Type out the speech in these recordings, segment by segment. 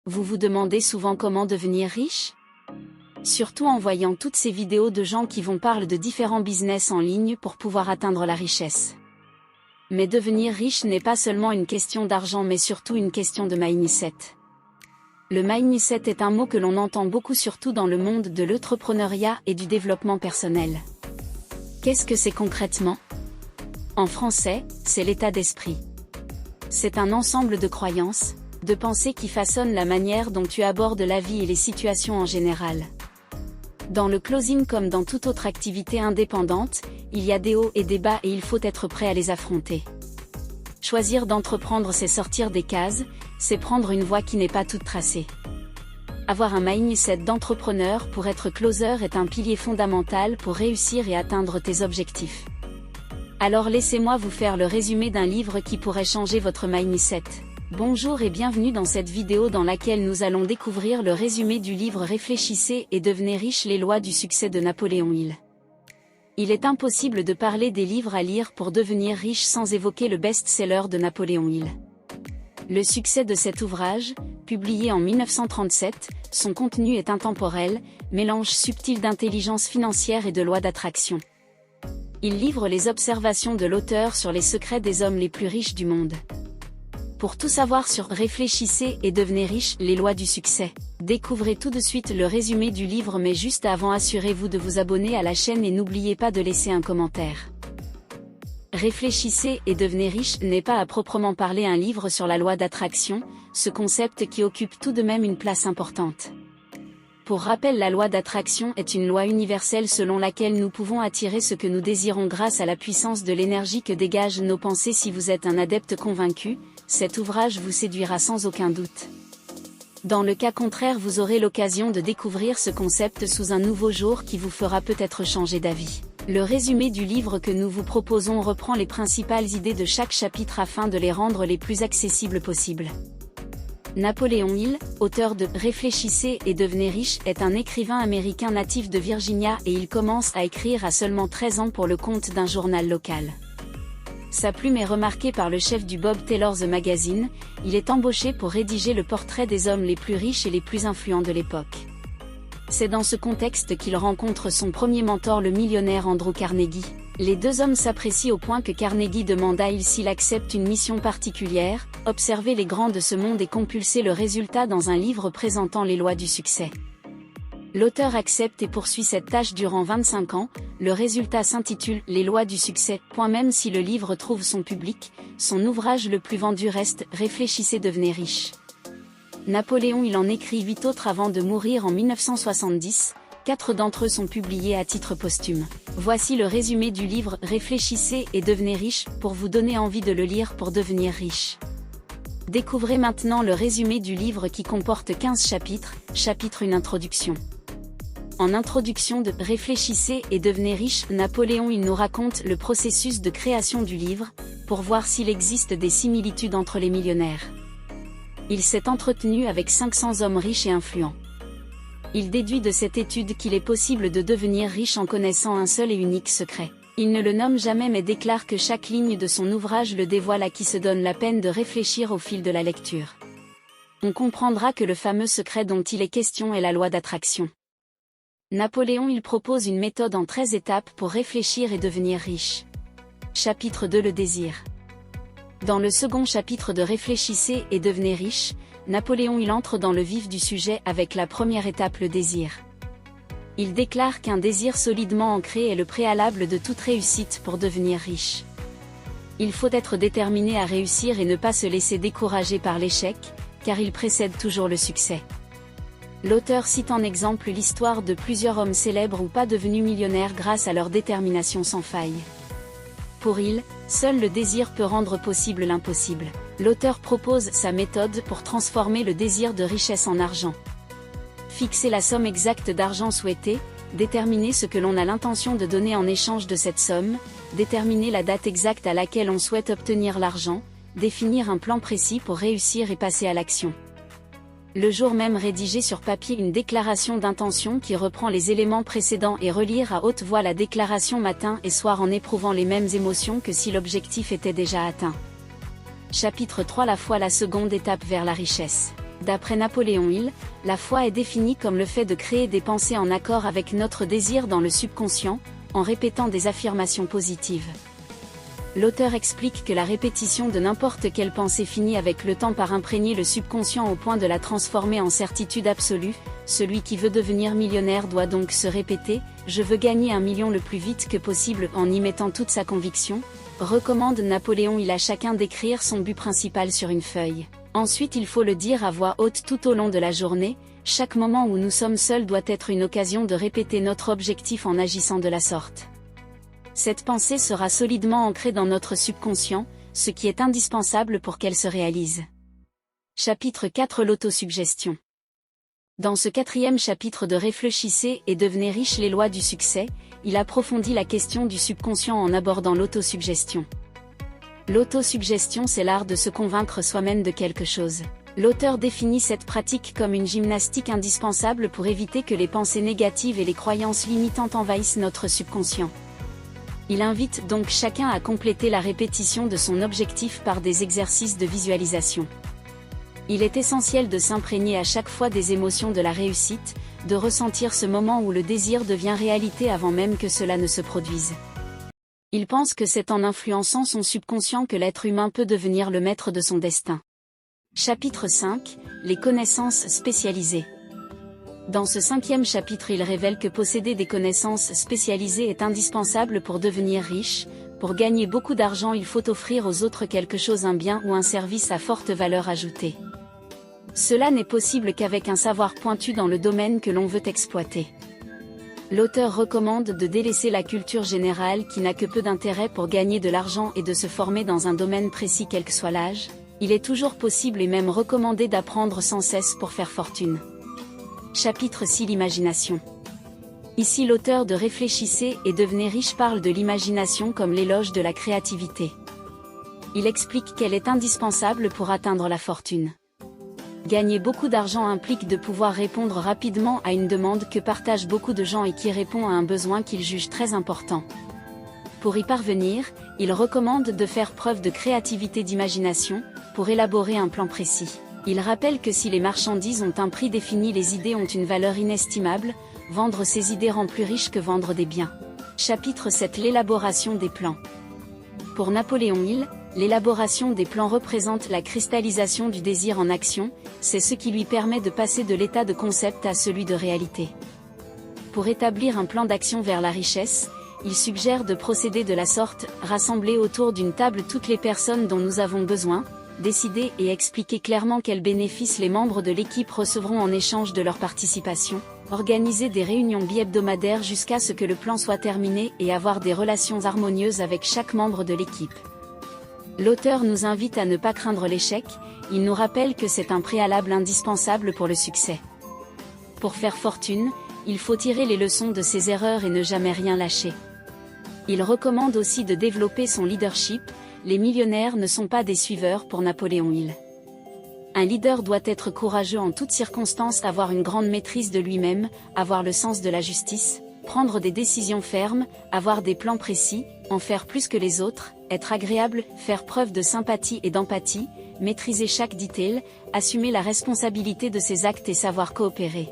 Vous vous demandez souvent comment devenir riche? Surtout en voyant toutes ces vidéos de gens qui parlent de différents business en ligne pour pouvoir atteindre la richesse. Mais devenir riche n'est pas seulement une question d'argent mais surtout une question de mindset. Le mindset est un mot que l'on entend beaucoup surtout dans le monde de l'entrepreneuriat et du développement personnel. Qu'est-ce que c'est concrètement? En français, c'est l'état d'esprit. C'est un ensemble de croyances, de pensées qui façonnent la manière dont tu abordes la vie et les situations en général. Dans le closing comme dans toute autre activité indépendante, il y a des hauts et des bas et il faut être prêt à les affronter. Choisir d'entreprendre, c'est sortir des cases, c'est prendre une voie qui n'est pas toute tracée. Avoir un mindset d'entrepreneur pour être closer est un pilier fondamental pour réussir et atteindre tes objectifs. Alors laissez-moi vous faire le résumé d'un livre qui pourrait changer votre mindset. Bonjour et bienvenue dans cette vidéo dans laquelle nous allons découvrir le résumé du livre Réfléchissez et devenez riche, les lois du succès de Napoléon Hill. Il est impossible de parler des livres à lire pour devenir riche sans évoquer le best-seller de Napoléon Hill. Le succès de cet ouvrage, publié en 1937, son contenu est intemporel, mélange subtil d'intelligence financière et de loi d'attraction. Il livre les observations de l'auteur sur les secrets des hommes les plus riches du monde. Pour tout savoir sur Réfléchissez et devenez riche, les lois du succès, découvrez tout de suite le résumé du livre, mais juste avant assurez-vous de vous abonner à la chaîne et n'oubliez pas de laisser un commentaire. Réfléchissez et devenez riche n'est pas à proprement parler un livre sur la loi d'attraction, ce concept qui occupe tout de même une place importante. Pour rappel, la loi d'attraction est une loi universelle selon laquelle nous pouvons attirer ce que nous désirons grâce à la puissance de l'énergie que dégagent nos pensées. Si vous êtes un adepte convaincu, cet ouvrage vous séduira sans aucun doute. Dans le cas contraire, vous aurez l'occasion de découvrir ce concept sous un nouveau jour qui vous fera peut-être changer d'avis. Le résumé du livre que nous vous proposons reprend les principales idées de chaque chapitre afin de les rendre les plus accessibles possibles. Napoléon Hill, auteur de Réfléchissez et devenez riche, est un écrivain américain natif de Virginia et il commence à écrire à seulement 13 ans pour le compte d'un journal local. Sa plume est remarquée par le chef du Bob Taylor The Magazine. Il est embauché pour rédiger le portrait des hommes les plus riches et les plus influents de l'époque. C'est dans ce contexte qu'il rencontre son premier mentor, le millionnaire Andrew Carnegie. Les deux hommes s'apprécient au point que Carnegie demande à Hill s'il accepte une mission particulière, observer les grands de ce monde et compulser le résultat dans un livre présentant les lois du succès. L'auteur accepte et poursuit cette tâche durant 25 ans, le résultat s'intitule « Les lois du succès ». Même si le livre trouve son public, son ouvrage le plus vendu reste « Réfléchissez, devenez riche ». Napoléon Hill en écrit 8 autres avant de mourir en 1970, 4 d'entre eux sont publiés à titre posthume. Voici le résumé du livre Réfléchissez et devenez riche, pour vous donner envie de le lire pour devenir riche. Découvrez maintenant le résumé du livre qui comporte 15 chapitres, chapitre 1 Introduction. En introduction de Réfléchissez et devenez riche, Napoléon Hill nous raconte le processus de création du livre, pour voir s'il existe des similitudes entre les millionnaires. Il s'est entretenu avec 500 hommes riches et influents. Il déduit de cette étude qu'il est possible de devenir riche en connaissant un seul et unique secret. Il ne le nomme jamais mais déclare que chaque ligne de son ouvrage le dévoile à qui se donne la peine de réfléchir au fil de la lecture. On comprendra que le fameux secret dont il est question est la loi d'attraction. Napoléon Hill propose une méthode en 13 étapes pour réfléchir et devenir riche. Chapitre 2 Le désir. Dans le second chapitre de Réfléchissez et devenez riche, Napoléon Hill entre dans le vif du sujet avec la première étape, le désir. Il déclare qu'un désir solidement ancré est le préalable de toute réussite pour devenir riche. Il faut être déterminé à réussir et ne pas se laisser décourager par l'échec, car il précède toujours le succès. L'auteur cite en exemple l'histoire de plusieurs hommes célèbres ou pas devenus millionnaires grâce à leur détermination sans faille. Pour Hill, seul le désir peut rendre possible l'impossible. L'auteur propose sa méthode pour transformer le désir de richesse en argent. Fixer la somme exacte d'argent souhaitée, déterminer ce que l'on a l'intention de donner en échange de cette somme, déterminer la date exacte à laquelle on souhaite obtenir l'argent, définir un plan précis pour réussir et passer à l'action. Le jour même, rédiger sur papier une déclaration d'intention qui reprend les éléments précédents et relire à haute voix la déclaration matin et soir en éprouvant les mêmes émotions que si l'objectif était déjà atteint. Chapitre 3 La foi, la seconde étape vers la richesse. D'après Napoléon Hill, la foi est définie comme le fait de créer des pensées en accord avec notre désir dans le subconscient, en répétant des affirmations positives. L'auteur explique que la répétition de n'importe quelle pensée finit avec le temps par imprégner le subconscient au point de la transformer en certitude absolue. Celui qui veut devenir millionnaire doit donc se répéter « Je veux gagner 1 million le plus vite que possible » en y mettant toute sa conviction. Recommande Napoléon Hill à chacun d'écrire son but principal sur une feuille. Ensuite il faut le dire à voix haute tout au long de la journée. Chaque moment où nous sommes seuls doit être une occasion de répéter notre objectif en agissant de la sorte. Cette pensée sera solidement ancrée dans notre subconscient, ce qui est indispensable pour qu'elle se réalise. Chapitre 4 L'autosuggestion. Dans ce 4e chapitre de Réfléchissez et devenez riche les lois du succès, il approfondit la question du subconscient en abordant l'autosuggestion. L'autosuggestion, c'est l'art de se convaincre soi-même de quelque chose. L'auteur définit cette pratique comme une gymnastique indispensable pour éviter que les pensées négatives et les croyances limitantes envahissent notre subconscient. Il invite donc chacun à compléter la répétition de son objectif par des exercices de visualisation. Il est essentiel de s'imprégner à chaque fois des émotions de la réussite, de ressentir ce moment où le désir devient réalité avant même que cela ne se produise. Il pense que c'est en influençant son subconscient que l'être humain peut devenir le maître de son destin. Chapitre 5 Les connaissances spécialisées. Dans ce 5e chapitre, il révèle que posséder des connaissances spécialisées est indispensable pour devenir riche. Pour gagner beaucoup d'argent, il faut offrir aux autres quelque chose, un bien ou un service à forte valeur ajoutée. Cela n'est possible qu'avec un savoir pointu dans le domaine que l'on veut exploiter. L'auteur recommande de délaisser la culture générale qui n'a que peu d'intérêt pour gagner de l'argent et de se former dans un domaine précis quel que soit l'âge. Il est toujours possible et même recommandé d'apprendre sans cesse pour faire fortune. Chapitre 6 L'imagination. Ici l'auteur de Réfléchissez et devenez riche parle de l'imagination comme l'éloge de la créativité. Il explique qu'elle est indispensable pour atteindre la fortune. Gagner beaucoup d'argent implique de pouvoir répondre rapidement à une demande que partagent beaucoup de gens et qui répond à un besoin qu'ils jugent très important. Pour y parvenir, il recommande de faire preuve de créativité d'imagination, pour élaborer un plan précis. Il rappelle que si les marchandises ont un prix défini, les idées ont une valeur inestimable, vendre ces idées rend plus riche que vendre des biens. Chapitre 7 L'élaboration des plans. Pour Napoléon Hill, l'élaboration des plans représente la cristallisation du désir en action, c'est ce qui lui permet de passer de l'état de concept à celui de réalité. Pour établir un plan d'action vers la richesse, il suggère de procéder de la sorte, rassembler autour d'une table toutes les personnes dont nous avons besoin, décider et expliquer clairement quels bénéfices les membres de l'équipe recevront en échange de leur participation, organiser des réunions bi-hebdomadaires jusqu'à ce que le plan soit terminé et avoir des relations harmonieuses avec chaque membre de l'équipe. L'auteur nous invite à ne pas craindre l'échec, il nous rappelle que c'est un préalable indispensable pour le succès. Pour faire fortune, il faut tirer les leçons de ses erreurs et ne jamais rien lâcher. Il recommande aussi de développer son leadership. Les millionnaires ne sont pas des suiveurs pour Napoléon Hill. Un leader doit être courageux en toutes circonstances, avoir une grande maîtrise de lui-même, avoir le sens de la justice, prendre des décisions fermes, avoir des plans précis, en faire plus que les autres, être agréable, faire preuve de sympathie et d'empathie, maîtriser chaque detail, assumer la responsabilité de ses actes et savoir coopérer.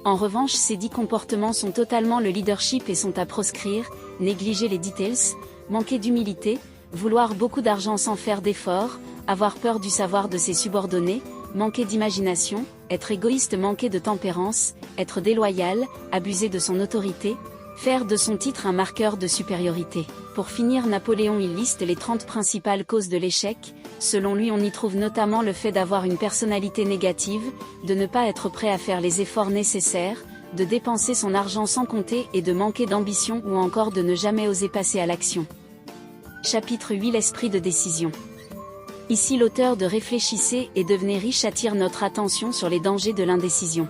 En revanche, ces 10 comportements sont totalement le leadership et sont à proscrire: négliger les details, manquer d'humilité, vouloir beaucoup d'argent sans faire d'efforts, avoir peur du savoir de ses subordonnés, manquer d'imagination, être égoïste, manquer de tempérance, être déloyal, abuser de son autorité, faire de son titre un marqueur de supériorité. Pour finir, Napoléon Hill liste les 30 principales causes de l'échec. Selon lui, on y trouve notamment le fait d'avoir une personnalité négative, de ne pas être prêt à faire les efforts nécessaires, de dépenser son argent sans compter et de manquer d'ambition, ou encore de ne jamais oser passer à l'action. Chapitre 8 L'esprit de décision. Ici l'auteur de Réfléchissez et devenez riche attire notre attention sur les dangers de l'indécision.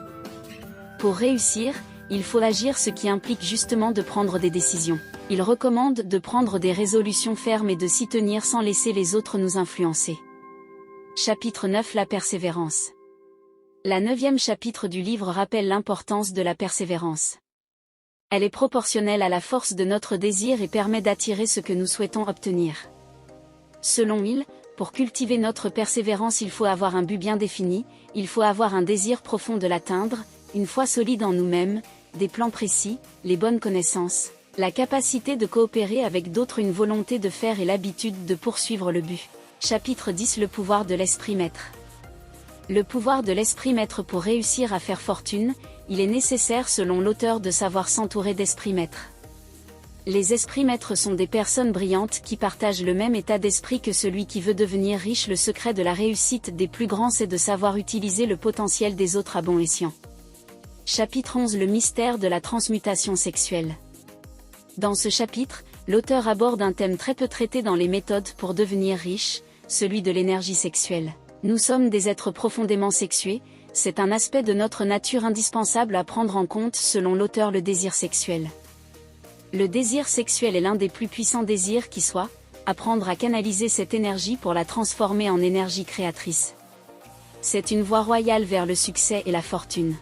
Pour réussir, il faut agir, ce qui implique justement de prendre des décisions. Il recommande de prendre des résolutions fermes et de s'y tenir sans laisser les autres nous influencer. Chapitre 9 La persévérance. La 9e chapitre du livre rappelle l'importance de la persévérance. Elle est proportionnelle à la force de notre désir et permet d'attirer ce que nous souhaitons obtenir. Selon Hill, Pour cultiver notre persévérance, il faut avoir un but bien défini, il faut avoir un désir profond de l'atteindre, une foi solide en nous-mêmes, des plans précis, les bonnes connaissances, la capacité de coopérer avec d'autres, une volonté de faire et l'habitude de poursuivre le but. Chapitre 10. Le pouvoir de l'esprit maître. Le pouvoir de l'esprit maître. Pour réussir à faire fortune, il est nécessaire selon l'auteur de savoir s'entourer d'esprits maîtres. Les esprits maîtres sont des personnes brillantes qui partagent le même état d'esprit que celui qui veut devenir riche. Le secret de la réussite des plus grands, c'est de savoir utiliser le potentiel des autres à bon escient. Chapitre 11. Le mystère de la transmutation sexuelle. Dans ce chapitre, l'auteur aborde un thème très peu traité dans les méthodes pour devenir riche, celui de l'énergie sexuelle. Nous sommes des êtres profondément sexués, c'est un aspect de notre nature indispensable à prendre en compte selon l'auteur. Le désir sexuel. Le désir sexuel est l'un des plus puissants désirs qui soit, apprendre à canaliser cette énergie pour la transformer en énergie créatrice. C'est une voie royale vers le succès et la fortune.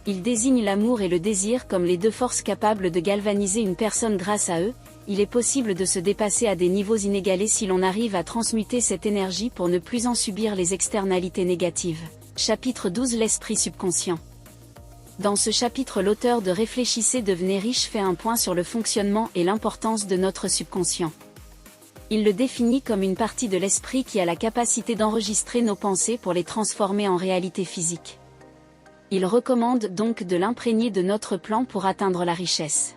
Il désigne l'amour et le désir comme les deux forces capables de galvaniser une personne. Grâce à eux, il est possible de se dépasser à des niveaux inégalés si l'on arrive à transmuter cette énergie pour ne plus en subir les externalités négatives. Chapitre 12. L'esprit subconscient. Dans ce chapitre, l'auteur de Réfléchissez, devenez riche fait un point sur le fonctionnement et l'importance de notre subconscient. Il le définit comme une partie de l'esprit qui a la capacité d'enregistrer nos pensées pour les transformer en réalité physique. Il recommande donc de l'imprégner de notre plan pour atteindre la richesse.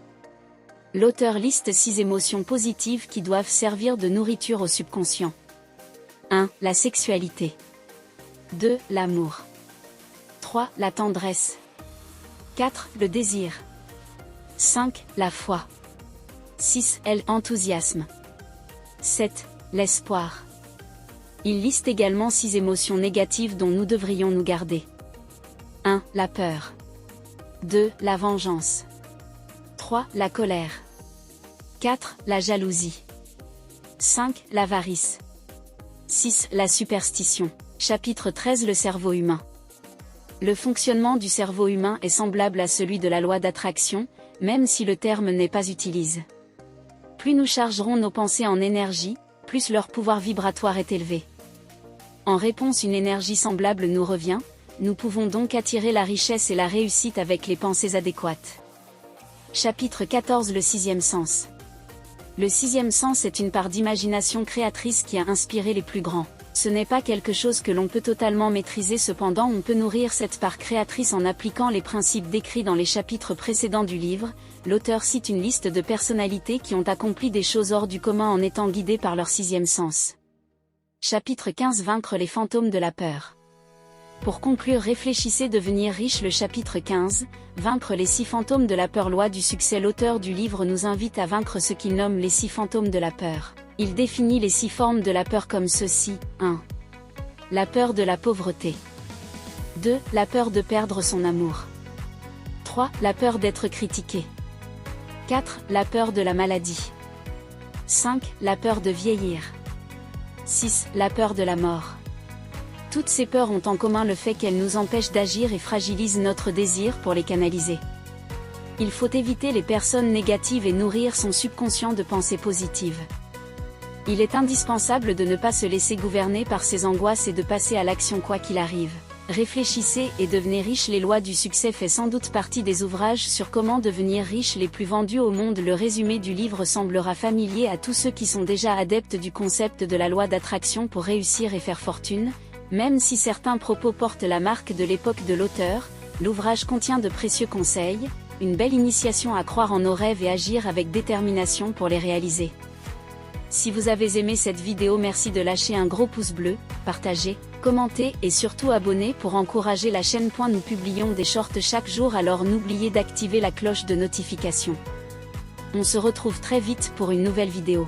L'auteur liste 6 émotions positives qui doivent servir de nourriture au subconscient. 1. La sexualité. 2. L'amour. 3. La tendresse. 4. Le désir. 5. La foi. 6. L'enthousiasme. 7. L'espoir. Il liste également 6 émotions négatives dont nous devrions nous garder. 1. La peur. 2. La vengeance. 3. La colère. 4. La jalousie. 5. L'avarice. 6. La superstition. Chapitre 13. Le cerveau humain. Le fonctionnement du cerveau humain est semblable à celui de la loi d'attraction, même si le terme n'est pas utilisé. Plus nous chargerons nos pensées en énergie, plus leur pouvoir vibratoire est élevé. En réponse, une énergie semblable nous revient, nous pouvons donc attirer la richesse et la réussite avec les pensées adéquates. Chapitre 14. Le sixième sens. Le sixième sens est une part d'imagination créatrice qui a inspiré les plus grands. Ce n'est pas quelque chose que l'on peut totalement maîtriser, cependant on peut nourrir cette part créatrice en appliquant les principes décrits dans les chapitres précédents du livre. L'auteur cite une liste de personnalités qui ont accompli des choses hors du commun en étant guidées par leur sixième sens. Chapitre 15. Vaincre les fantômes de la peur. Pour conclure Réfléchissez, devenir riche. Le chapitre 15, Vaincre les 6 fantômes de la peur. Loi du succès. L'auteur du livre nous invite à vaincre ce qu'il nomme les 6 fantômes de la peur. Il définit les 6 formes de la peur comme ceci. 1. La peur de la pauvreté. 2. La peur de perdre son amour. 3. La peur d'être critiqué. 4. La peur de la maladie. 5. La peur de vieillir. 6. La peur de la mort. Toutes ces peurs ont en commun le fait qu'elles nous empêchent d'agir et fragilisent notre désir pour les canaliser. Il faut éviter les personnes négatives et nourrir son subconscient de pensées positives. Il est indispensable de ne pas se laisser gouverner par ces angoisses et de passer à l'action quoi qu'il arrive. Réfléchissez et devenez riche. Les lois du succès fait sans doute partie des ouvrages sur comment devenir riche les plus vendus au monde. Le résumé du livre semblera familier à tous ceux qui sont déjà adeptes du concept de la loi d'attraction pour réussir et faire fortune. Même si certains propos portent la marque de l'époque de l'auteur, l'ouvrage contient de précieux conseils, une belle initiation à croire en nos rêves et agir avec détermination pour les réaliser. Si vous avez aimé cette vidéo, merci de lâcher un gros pouce bleu, partager, commenter et surtout abonner pour encourager la chaîne. Nous publions des shorts chaque jour, alors n'oubliez d'activer la cloche de notification. On se retrouve très vite pour une nouvelle vidéo.